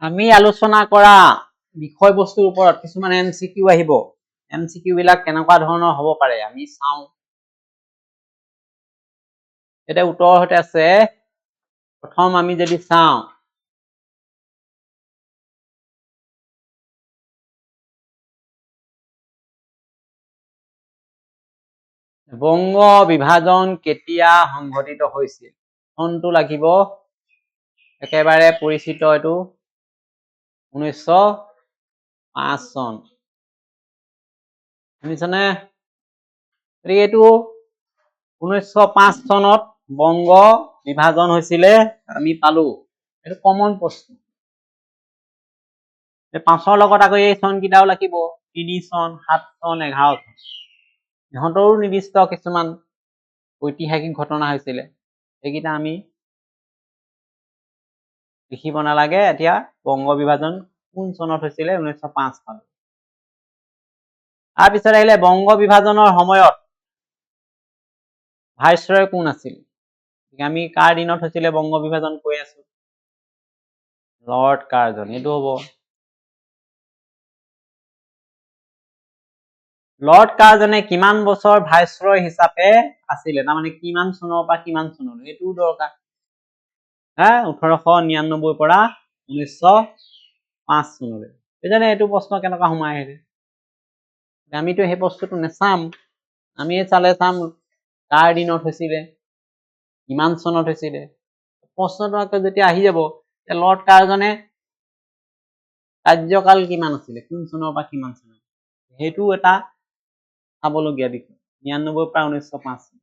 আমি আলোচনা কৰা বিষয়বস্তুৰ ওপৰত কিছুমান MCQ আহিব। MCQ বিলাক কেনেকুৱা ধৰণৰ হ'ব পাৰে আমি চাওঁ। এতিয়া উত্তৰ হতে আছে, প্ৰথম আমি যদি চাওঁ বংগ বিভাজন কেতিয়া সংঘটিত হৈছিল? চনটো লাগিব, একেবাৰে পৰিচিত এইটো 1905 চন। শুনিছনে? এইটো 1905 চনত বংগ বিভাজন হৈছিলে, আমি পালো। এইটো কমন প্ৰশ্ন। 5ৰ লগত আকৌ এই চন কেইটাও লাগিব, 3 চন, 7 চন, 11 চন। ইহঁতৰো নিৰ্দিষ্ট কিছুমান ঐতিহাসিক ঘটনা হৈছিলে, সেইকেইটা আমি লিখিব নালাগে। এতিয়া বংগ বিভাজন কোন চনত হৈছিলে? 1905 চন। তাৰপিছত আহিলে বংগ বিভাজনৰ সময়ত ভাইচৰয় কোন আছিল? আমি কাৰ দিনত হৈছিলে বংগ বিভাজন কৈ আছো? Lord Curzon. এইটো হ'ব। লৰ্ড কাৰ্জনে কিমান বছৰ ভাইচৰয় হিচাপে আছিলে? তাৰমানে কিমান চনৰ পৰা কিমান চনলৈ? এইটোও দৰকাৰ। 1899 পৰা 1905 চনলৈ। বুজিছানে এইটো প্ৰশ্ন কেনেকুৱা সোমাই আহিলে? আমিতো সেই বস্তুটো নেচাম, আমি চালে চাম কাৰ দিনত হৈছিলে, কিমান চনত হৈছিলে। প্ৰশ্নটো যেতিয়া আহি যাব, লৰ্ড কাৰ্জনে কাৰ্যকাল কিমান আছিলে, কোন চনৰ পৰা কিমান চনৰ? সেইটো এটা চাবলগীয়া বিষয়। 99 পৰা 1905 চন।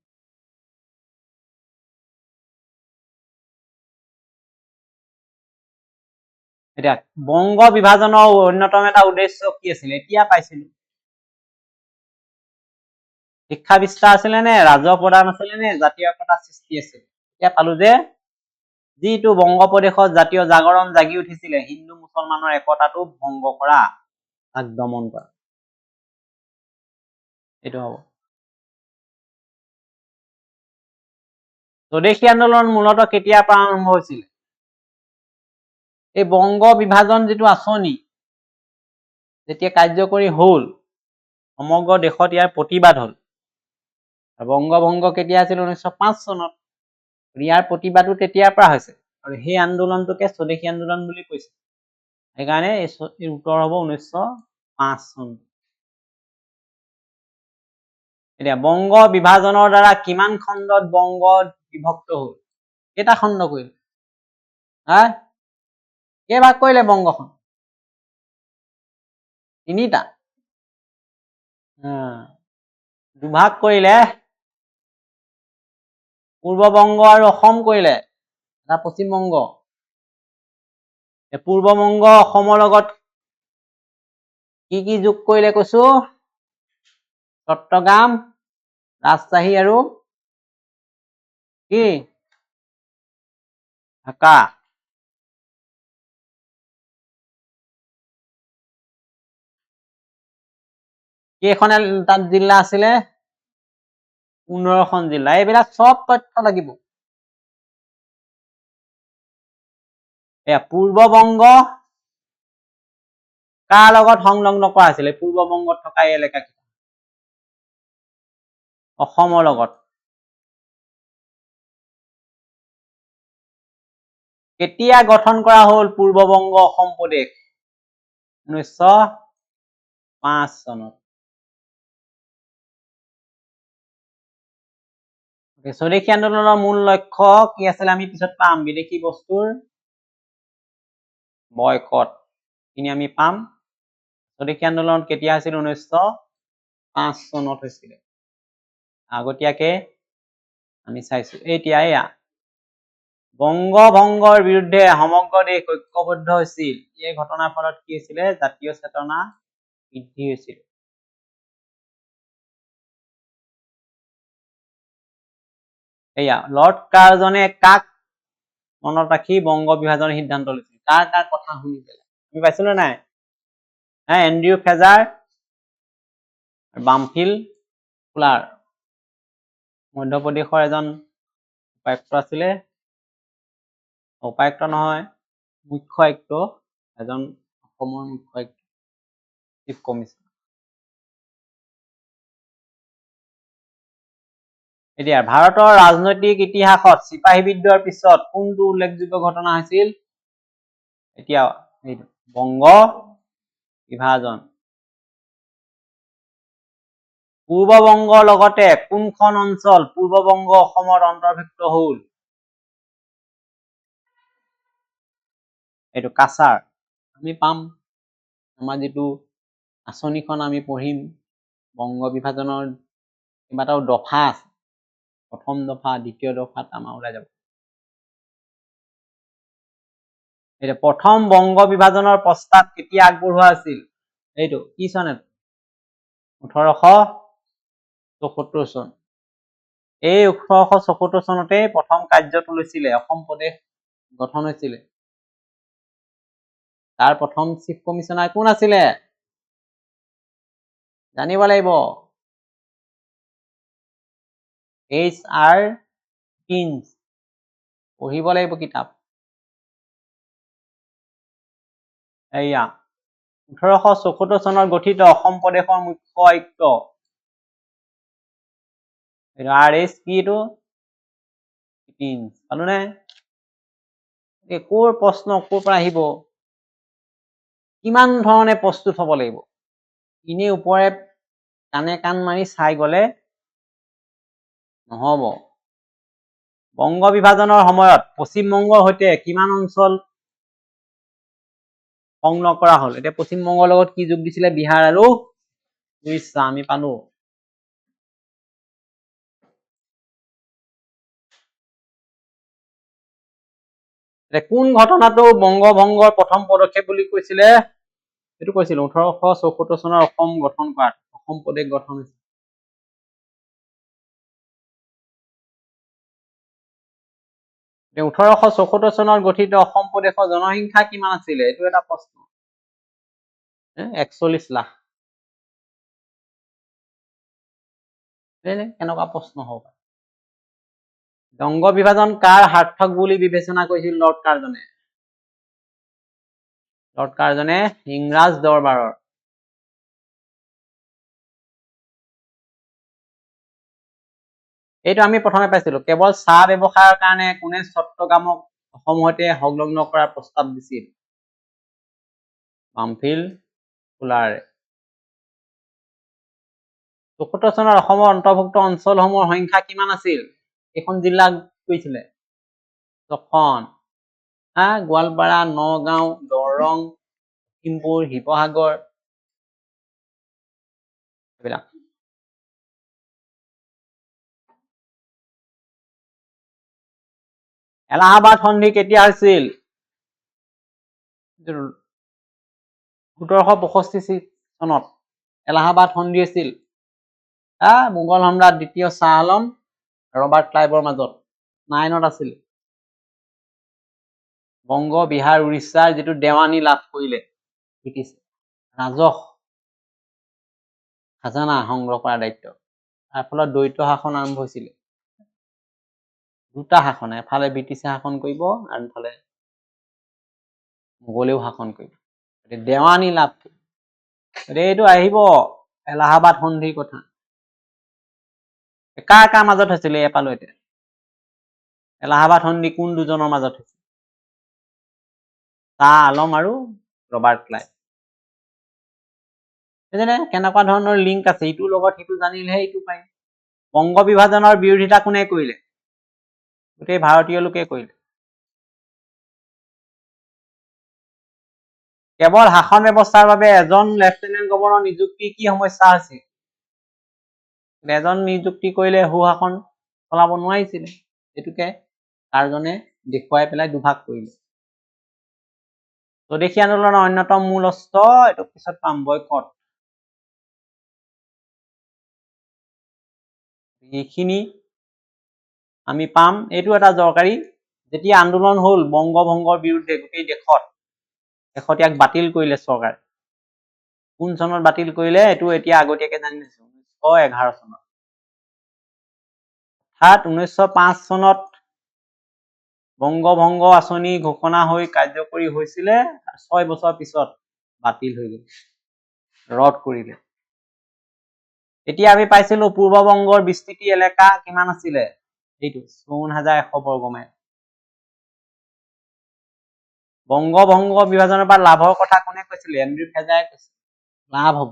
এতিয়া বংগ বিভাজনৰ অন্যতম এটা উদ্দেশ্য কি আছিলে? এতিয়া পাইছিলো। শিক্ষা বিস্তাৰ আছিলে নে, ৰাজহ প্ৰদান আছিলে নে, জাতীয় একতা সৃষ্টি আছিল? এতিয়া পালো যে যিটো বংগ প্ৰদেশত জাতীয় জাগৰণ জাগি উঠিছিলে, হিন্দু মুছলমানৰ একতাটো ভংগ কৰা, তাক দমন কৰা। এইটো হ'ব। স্বদেশী আন্দোলন মূলতঃ কেতিয়াৰ পৰা আৰম্ভ হৈছিল? এই বংগ বিভাজন যিটো আঁচনি যেতিয়া কাৰ্যকৰী হল, সমগ্ৰ দেশত ইয়াৰ প্ৰতিবাদ হল। বংগভংগ কেতিয়া আছিল? 1905 চনত। ইয়াৰ প্ৰতিবাদো তেতিয়াৰ পৰা হৈছে, আৰু সেই আন্দোলনটোকে স্বদেশী আন্দোলন বুলি কৈছে। সেইকাৰণে এই উত্তৰ হ'ব 1905 চন। এতিয়া বংগ বিভাজনৰ দ্বাৰা কিমান খণ্ডত বংগ বিভক্ত হল? কেইটা খণ্ড কৰিলে? কেইভাগ কৰিলে বংগখন? 3টা। দুভাগ কৰিলে, পূৰ্ব বংগ আৰু অসম কৰিলে, এটা পশ্চিম বংগ। পূৰ্ব বংগ অসমৰ লগত কি কি যোগ কৰিলে কৈছো? চট্টগ্ৰাম, ৰাজশ্বাহী আৰু কি? ঢাকা। কেইখন তাত জিলা আছিলে? 15খন জিলা। এইবিলাক চব তথ্য লাগিব। পূৰ্ব বংগ কাৰ লগত সংলগ্ন কৰা হৈছিলে? পূৰ্ব বংগত থকা এই এলেকা অসমৰ লগত। কেতিয়া গঠন কৰা হল পূৰ্ব বংগ অসম প্ৰদেশ? 1905 চনত। স্বদেশী আন্দোলনৰ মূল লক্ষ্য কি আছিলে? আমি পিছত পাম। বিদেশী বস্তুৰ বয়কট, এইখিনি আমি পাম। স্বদেশী আন্দোলন কেতিয়া হৈছিল? 1905 চনত হৈছিলে। আগতীয়াকে আমি চাইছো। এতিয়া এয়া বংগ ভংগৰ বিৰুদ্ধে সমগ্ৰ দেশ ঐক্যবদ্ধ হৈছিল। এই ঘটনাৰ ফলত কি হৈছিলে? জাতীয় চেতনা বৃদ্ধি হৈছিল। এয়া লৰ্ড কাৰ্জনে কাক মনত ৰাখি বংগ বিভাজনৰ সিদ্ধান্ত লৈছিল? কাৰ কাৰ কথা শুনি পেলাই? আমি পাইছো নে নাই? এন্ড্ৰিউ ফ্ৰেজাৰ, বামফিল্ড ফুলাৰ। মধ্যপ্ৰদেশৰ এজন উপায়ুক্ত আছিলে, উপায়ুক্ত নহয়, মুখ্য আয়ুক্ত এজন অসমৰ মুখ্য চিফ কমিছনাৰ। এতিয়া ভাৰতৰ ৰাজনৈতিক ইতিহাসত চিপাহী বিদ্ৰোহৰ পিছত কোনটো উল্লেখযোগ্য ঘটনা হৈছিল? এতিয়া বংগ বিভাজন। পূৰ্ব বংগৰ লগতে কোনখন অঞ্চল পূৰ্ব বংগ অসমত অন্তৰ্ভুক্ত হল? এইটো কাছাৰ। আমি পাম আমাৰ যিটো আঁচনিখন আমি পঢ়িম বংগ বিভাজনৰ কেইবাটাও দফা আছে, প্ৰথম দফা দ্বিতীয় দফাত আমাৰ ওলাই যাব। এতিয়া প্ৰথম বংগ বিভাজনৰ প্ৰস্তাৱ কেতিয়া আগবঢ়োৱা আছিল? এইটো কি চনত? 1874 চন। এই 1874 চনতে প্ৰথম কাৰ্যটো লৈছিলে, অসম প্ৰদেশ গঠন হৈছিলে। তাৰ প্ৰথম চিফ কমিছনাৰ কোন আছিলে? জানিব লাগিব। HR কিনছ। পঢ়িব লাগিব কিতাপ। এয়া 1874 চনত গঠিত অসম প্ৰদেশৰ মুখ্য আয়ুক্ত RS কি এইটো? কিনছ। পালোনে? ক'ৰ প্ৰশ্ন ক'ৰ পৰা আহিব? কিমান ধৰণে প্ৰস্তুত হ'ব লাগিব? ইনে ওপৰে কাণে কাণ মাৰি চাই গলে নহব। বংগ বিভাজনৰ সময়ত পশ্চিমবংগৰ সৈতে কিমান অঞ্চল সংলগ্ন কৰা হল? এতিয়া পশ্চিমবংগৰ লগত কি যোগ দিছিলে? বিহাৰ আৰু উৰিষ্যা। আমি পালো। কোন ঘটনাটো বংগভংগৰ প্ৰথম পদক্ষেপ বুলি কৈছিলে? এইটো কৈছিল 1874 চনৰ অসম গঠন কৰাত, অসম প্ৰদেশ গঠন হৈছিল। এতিয়া 1874 চনত গঠিত অসম প্ৰদেশৰ জনসংখ্যা কিমান আছিলে? এইটো এটা প্ৰশ্ন। 41 লাখ। কেনেকুৱা প্ৰশ্ন হ'ব? বংগ বিভাজন কাৰ সাৰ্থক বুলি বিবেচনা কৰিছিল লৰ্ড কাৰ্জনে? লৰ্ড কাৰ্জনে ইংৰাজ দৰবাৰৰ। এইটো আমি প্ৰথমে পাইছিলো। কেৱল চাহ ব্যৱসায়ৰ কাৰণে কোনে চট্টগ্ৰামক অসমৰ সৈতে সংলগ্ন কৰাৰ প্ৰস্তাৱ দিছিল? বামফিল্ড ফুলাৰে। 74 চনৰ অসমৰ অন্তৰ্ভুক্ত অঞ্চলসমূহৰ সংখ্যা কিমান আছিল? এইখন জিলা কৈছিলে 6খন। গোৱালপাৰা, নগাঁও, দৰং, লখিমপুৰ, শিৱসাগৰ, এইবিলাক। এলাহাবাদ সন্ধি কেতিয়া হৈছিল? 1765 চনত এলাহাবাদ সন্ধি হৈছিল। মোগল সম্ৰাট দ্বিতীয় শ্বাহ আলম ৰবাৰ্ট ক্লাইভৰ মাজত 9ত আছিল। বংগ, বিহাৰ, উৰিষ্যাৰ যিটো দেৱানী লাভ কৰিলে ব্ৰিটিছে, ৰাজহ খাজানা সংগ্ৰহ কৰাৰ দায়িত্ব। তাৰ ফলত দ্বৈত শাসন আৰম্ভ হৈছিলে। দুটা শাসন, এফালে ব্ৰিটিছে শাসন কৰিব আৰু এফালে মোগলেও শাসন কৰিব। দেৱানী লাভ। এইটো আহিব এলাহাবাদ সন্ধিৰ কথা। কাৰ কাৰ মাজত হৈছিলে? এপালো এতিয়া এলাহাবাদ সন্ধি কোন দুজনৰ মাজত হৈছিল? শ্বাহ আলম আৰু ৰবাৰ্ট ক্লাইভ। কেনেকুৱা ধৰণৰ লিংক আছে, ইটোৰ লগত সিটো জানিলেহে ইটো পায়। বংগ বিভাজনৰ বিৰোধিতা কোনে কৰিলে? গোটেই ভাৰতীয় লোকে কৰিলে। কেৱল শাসন ব্যৱস্থাৰ বাবে এজন লেফটেনেণ্ট গভৰ্ণৰ নিযুক্তি কি সমস্যা আছিল? এজন নিযুক্তি কৰিলে সুশাসন চলাব নোৱাৰিছিলে। এইটোকে কাৰ্জনে দেখুৱাই পেলাই দুভাগ কৰিলে। স্বদেশী আন্দোলনৰ অন্যতম মূল অস্ত্ৰ, এইটো পিছত পাম, বয়কট। এইখিনি আমি পাম। এইটো এটা দৰকাৰী। যেতিয়া আন্দোলন হল বংগভংগৰ বিৰুদ্ধে গোটেই দেশত, ইয়াক বাতিল কৰিলে চৰকাৰে। কোন চনত বাতিল কৰিলে? এইটো এতিয়া আগতীয়াকে জানি লৈছো, 1911 চনত। অৰ্থাৎ 1905 চনত বংগভংগ আঁচনি ঘোষণা হৈ কাৰ্যকৰী হৈছিলে 6 বছৰ পিছত বাতিল হৈ গল, ৰদ কৰিলে। এতিয়া আমি পাইছিলো পূৰ্ব বংগৰ বিস্তৃতি এলেকা কিমান আছিলে, এইটো 54,100 বৰ্গ মাইল। বংগভংগ বিভাজনৰ পৰা লাভৰ কথা কোনে কৈছিলে, এন্ড্ৰু ফ্ৰেজাৰে কৈছিল, লাভ হব।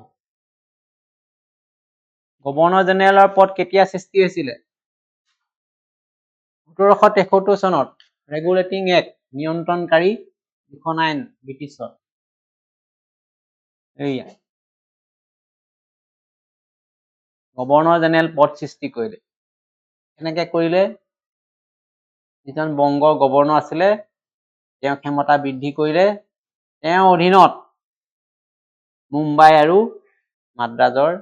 গভৰ্ণৰ জেনেৰেলৰ পদ কেতিয়া সৃষ্টি হৈছিলে, 1773 চনত। ৰেগুলেটিং এক্ট, নিয়ন্ত্ৰণকাৰী দুখন আইন ব্ৰিটিছৰ। এইয়া গভৰ্ণৰ জেনেৰেল পদ সৃষ্টি কৰিলে। কেনেকে কৰিলে, যিজন বংগৰ গভৰ্ণৰ আছিলে তেওঁ ক্ষমতা বৃদ্ধি কৰিলে। তেওঁৰ অধীনত মুম্বাই আৰু মাদ্ৰাজৰ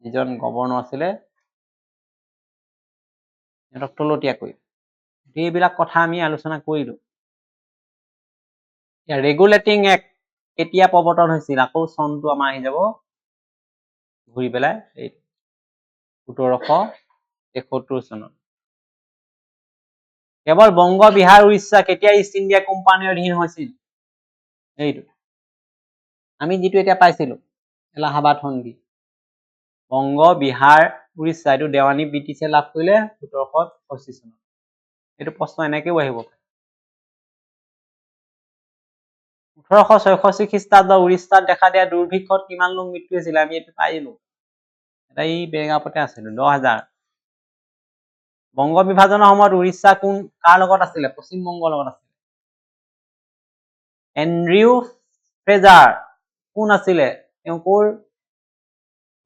যিজন গভৰ্ণৰ আছিলে সিহঁতক তলতীয়া কৰিলে। এইবিলাক কথা আমি আলোচনা কৰিলো। ৰেগুলেটিং এক্ট কেতিয়া প্ৰৱৰ্তন হৈছিল, আকৌ চনটো আমাৰ আহি যাব ঘূৰি পেলাই, এই 1773 চনত। কেৱল বংগ, বিহাৰ, উৰিষ্যা কেতিয়া ইষ্ট ইণ্ডিয়া কোম্পানীৰ অধীন হৈছিল, এইটো আমি যিটো এতিয়া পাইছিলো এলাহাবাদ সন্ধি। বংগ, বিহাৰ, উৰিষ্যা এইটো দেৱানী ব্ৰিটিছে লাভ কৰিলে 1785 চনত। এইটো প্ৰশ্ন এনেকেও আহিব। 1866 খ্ৰীষ্টাব্দ উৰিষ্যাত দেখা দিয়া দুৰ্ভিক্ষত কিমান লোক মৃত্যু হৈছিল, আমি এইটো পাইলো। এটা এই বেঙাপতে আছিলো 10,000। বংগ বিভাজনৰ সময়ত উৰিষ্যা কাৰ লগত আছিলে, পশ্চিম বংগৰ লগত আছিলে। এন্ড্ৰু ফ্ৰেজাৰ কোন আছিলে, তেওঁ ক'ৰ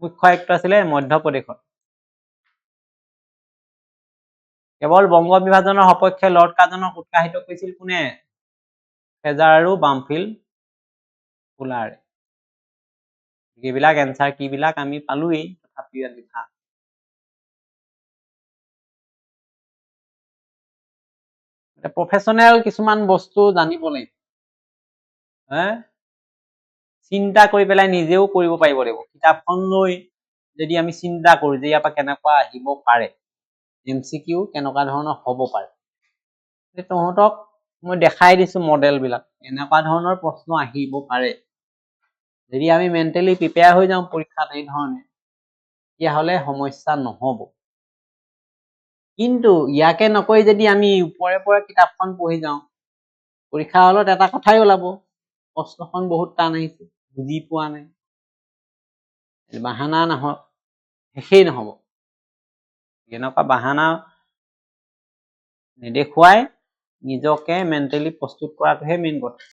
মুখ্য আয়ুক্ত আছিলে, মধ্যপ্ৰদেশত। কেৱল বংগ বিভাজনৰ সপক্ষে লৰ্ড কাৰ্জনক উৎসাহিত কৰিছিল কোনে, ফ্ৰেজাৰ আৰু বামফিল্ড ফুলাৰে। এইবিলাক এনসাৰ কিবিলাক আমি পালোৱেই, তথাপিও লিখা। প্ৰফেচনেল কিছুমান বস্তু জানিব লাগিব, চিন্তা কৰি পেলাই নিজেও কৰিব পাৰিব লাগিব। কিতাপখন লৈ যদি আমি চিন্তা কৰো যে ইয়াৰ পৰা কেনেকুৱা আহিব পাৰে, MCQ কেনেকুৱা ধৰণৰ হ'ব পাৰে, তহঁতক মই দেখাই দিছো মডেল বিলাক, এনেকুৱা ধৰণৰ প্ৰশ্ন আহিব পাৰে। যদি আমি মেণ্টেলি প্ৰিপেয়াৰ হৈ যাওঁ পৰীক্ষাত এই ধৰণে, তেতিয়াহ'লে সমস্যা নহ'ব। কিন্তু ইয়াকে নকৰি যদি আমি ওপৰে ওপৰে কিতাপখন পঢ়ি যাওঁ, পৰীক্ষা হলত এটা কথাই ওলাব, প্ৰশ্নখন বহুত টান আহিছে, বুজি পোৱা নাই, বাহানা নহয়, শেষেই নহ'ব। এনেকুৱা বাহানা নেদেখুৱাই নিজকে মেণ্টেলি প্ৰস্তুত কৰাটোহে মেইন কথা।